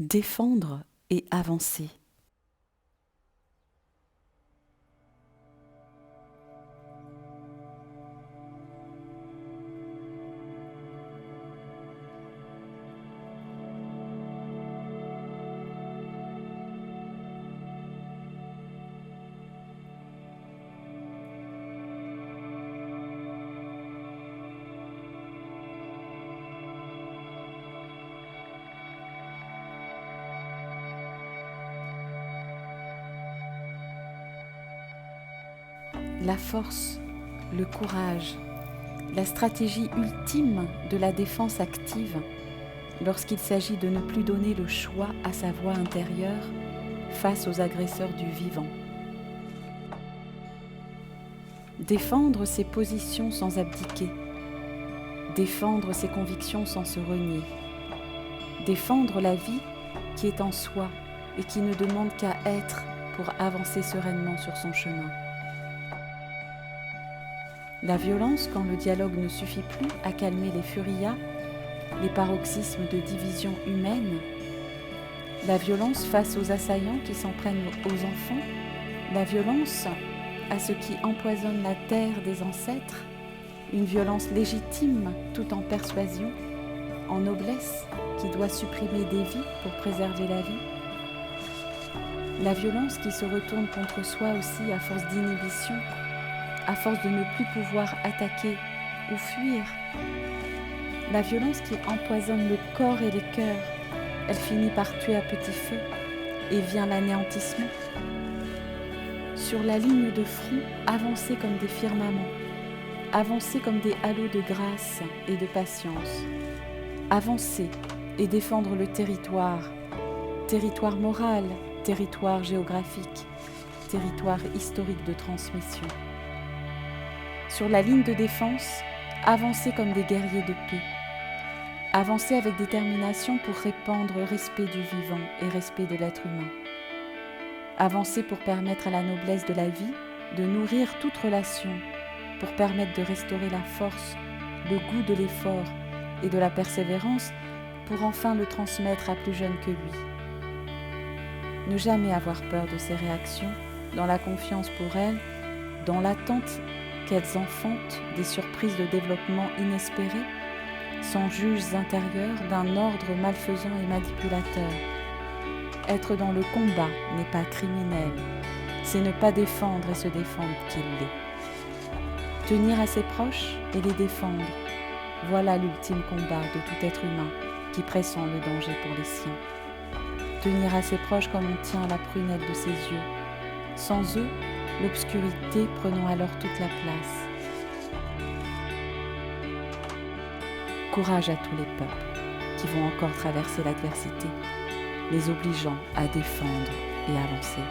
défendre et avancer. La force, le courage, la stratégie ultime de la défense active lorsqu'il s'agit de ne plus donner le choix à sa voix intérieure face aux agresseurs du vivant. Défendre ses positions sans abdiquer, défendre ses convictions sans se renier, défendre la vie qui est en soi et qui ne demande qu'à être pour avancer sereinement sur son chemin. La violence, quand le dialogue ne suffit plus à calmer les furias, les paroxysmes de division humaine, la violence face aux assaillants qui s'en prennent aux enfants, la violence à ce qui empoisonne la terre des ancêtres, une violence légitime tout en persuasion, en noblesse qui doit supprimer des vies pour préserver la vie. La violence qui se retourne contre soi aussi à force d'inhibition, à force de ne plus pouvoir attaquer ou fuir. La violence qui empoisonne le corps et les cœurs, elle finit par tuer à petit feu et vient l'anéantissement. Sur la ligne de front, avancez comme des firmaments, avancez comme des halos de grâce et de patience. Avancez et défendre le territoire, territoire moral, territoire géographique, territoire historique de transmission. Sur la ligne de défense, avancez comme des guerriers de paix. Avancez avec détermination pour répandre respect du vivant et respect de l'être humain. Avancez pour permettre à la noblesse de la vie de nourrir toute relation, pour permettre de restaurer la force, le goût de l'effort et de la persévérance, pour enfin le transmettre à plus jeune que lui. Ne jamais avoir peur de ses réactions, dans la confiance pour elles, dans l'attente qu'elles enfantent des surprises de développement inespérées, sans juges intérieurs d'un ordre malfaisant et manipulateur. Être dans le combat n'est pas criminel, c'est ne pas défendre et se défendre qu'il l'est. Tenir à ses proches et les défendre, voilà l'ultime combat de tout être humain qui pressent le danger pour les siens. Tenir à ses proches comme on tient à la prunelle de ses yeux. Sans eux, l'obscurité prenant alors toute la place. Courage à tous les peuples qui vont encore traverser l'adversité, les obligeant à défendre et avancer.